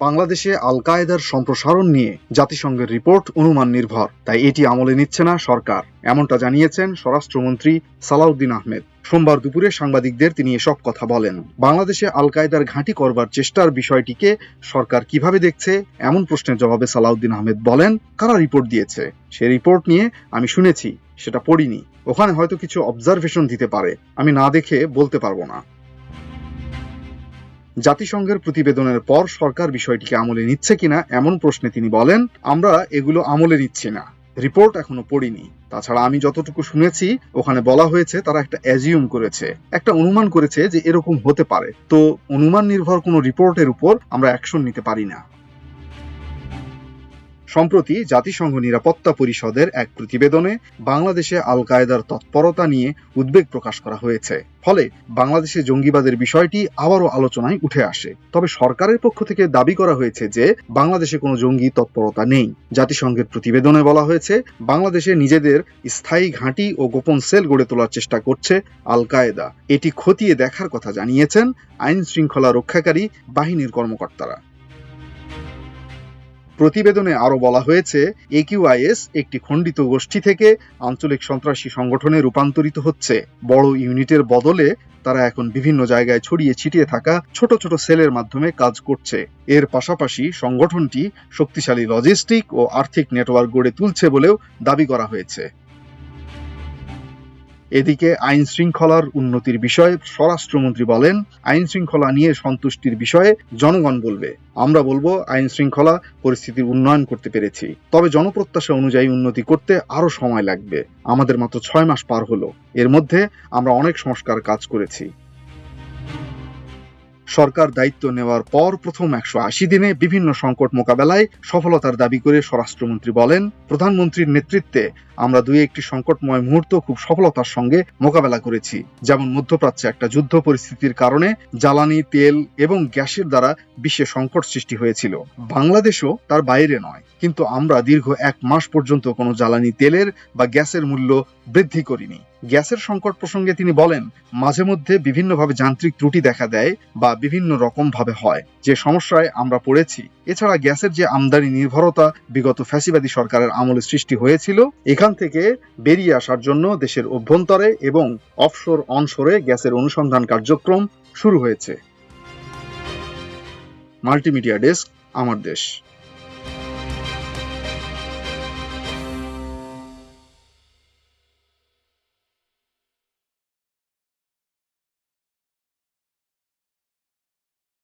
বাংলাদেশে আল কায়েদার সম্প্রসারণ নিয়ে জাতিসংঘের রিপোর্ট অনুমান নির্ভর, তাই এটি আমলে নিচ্ছে না সরকার, এমনটা জানিয়েছেন স্বরাষ্ট্রমন্ত্রী সালাউদ্দিন আহমেদ। সোমবার দুপুরে সাংবাদিকদের তিনি এসব কথা বলেন। বাংলাদেশে আল কায়েদার ঘাঁটি করবার চেষ্টার বিষয়টিকে সরকার কিভাবে দেখছে এমন প্রশ্নের জবাবে সালাউদ্দিন আহমেদ বলেন, কারা রিপোর্ট দিয়েছে সে রিপোর্ট নিয়ে আমি শুনেছি, সেটা পড়িনি। ওখানে হয়তো কিছু অবজারভেশন দিতে পারে, আমি না দেখে বলতে পারবো না। জাতিসংঘের প্রতিবেদনের পর সরকার বিষয়টিকে আমলে নিচ্ছে কিনা এমন প্রশ্নে তিনি বলেন, আমরা এগুলো আমলে নিচ্ছি না, রিপোর্ট এখনো পড়িনি। তাছাড়া আমি যতটুকু শুনেছি ওখানে বলা হয়েছে তারা একটা অ্যাজিউম করেছে, একটা অনুমান করেছে যে এরকম হতে পারে। তো অনুমান নির্ভর কোনো রিপোর্টের উপর আমরা অ্যাকশন নিতে পারি না। সম্প্রতি জাতিসংঘ নিরাপত্তা পরিষদের এক প্রতিবেদনে বাংলাদেশে আল কায়েদার তৎপরতা নিয়ে উদ্বেগ প্রকাশ করা হয়েছে। ফলে বাংলাদেশে জঙ্গিবাদের বিষয়টি আবারও আলোচনায় উঠে আসে। তবে সরকারের পক্ষ থেকে দাবি করা হয়েছে যে বাংলাদেশে কোনো জঙ্গি তৎপরতা নেই। জাতিসংঘের প্রতিবেদনে বলা হয়েছে, বাংলাদেশে নিজেদের স্থায়ী ঘাঁটি ও গোপন সেল গড়ে তোলার চেষ্টা করছে আল কায়েদা। এটি খতিয়ে দেখার কথা জানিয়েছেন আইন শৃঙ্খলা রক্ষাকারী বাহিনীর কর্মকর্তারা। প্রতিবেদনে আরো বলা হয়েছে, একিউআইএস একটি খণ্ডিত গোষ্ঠী থেকে আঞ্চলিক সন্ত্রাসী সংগঠনে রূপান্তরিত হচ্ছে। বড় ইউনিটের বদলে তারা এখন বিভিন্ন জায়গায় ছড়িয়ে ছিটিয়ে থাকা ছোট ছোট সেলের মাধ্যমে কাজ করছে। এর পাশাপাশি সংগঠনটি শক্তিশালী লজিস্টিক ও আর্থিক নেটওয়ার্ক গড়ে তুলছে বলেও দাবি করা হয়েছে। এদিকে আইন শৃঙ্খলার উন্নতির বিষয়ে স্বরাষ্ট্রমন্ত্রী বলেন, আইন শৃঙ্খলা নিয়ে সন্তুষ্টির বিষয়ে জনগণ বলবে। আমরা বলবো আইন শৃঙ্খলা পরিস্থিতির উন্নয়ন করতে পেরেছি, তবে জনপ্রত্যাশা অনুযায়ী উন্নতি করতে আরো সময় লাগবে। আমাদের মাত্র 6 মাস পার হলো, এর মধ্যে আমরা অনেক সংস্কার কাজ করেছি। সরকার দায়িত্ব নেওয়ার পর প্রথম 180 দিনে বিভিন্ন সংকট মোকাবেলায় সফলতার দাবি করে স্বরাষ্ট্রমন্ত্রী বলেন, প্রধানমন্ত্রীর নেতৃত্বে আমরা 2-1টি সংকটময় মুহূর্ত খুব সফলতার সঙ্গে মোকাবেলা করেছি। যেমন মধ্যপ্রাচ্যে একটা যুদ্ধ পরিস্থিতির কারণে জ্বালানি, তেল এবং গ্যাসের দ্বারা বিশ্বে সংকট সৃষ্টি হয়েছিল। বাংলাদেশও তার বাইরে নয়, কিন্তু আমরা দীর্ঘ 1 মাস পর্যন্ত কোনো জ্বালানি তেলের বা গ্যাসের মূল্য বৃদ্ধি করিনি। গ্যাসের সংকট প্রসঙ্গে তিনি বলেন, মাঝে মধ্যে বিভিন্নভাবে যান্ত্রিক ত্রুটি দেখা দেয় বা বিভিন্ন রকম ভাবে হয়, যে সমস্যায় আমরা পড়েছি। এছাড়া গ্যাসের যে আমদানি নির্ভরতা বিগত ফ্যাসিবাদী সরকারের আমলে সৃষ্টি হয়েছিল, এখান থেকে বেরিয়ে আসার জন্য দেশের অভ্যন্তরে এবং অফশোর অনশোরে গ্যাসের অনুসন্ধান কার্যক্রম শুরু হয়েছে। মাল্টিমিডিয়া ডেস্ক, আমার দেশ।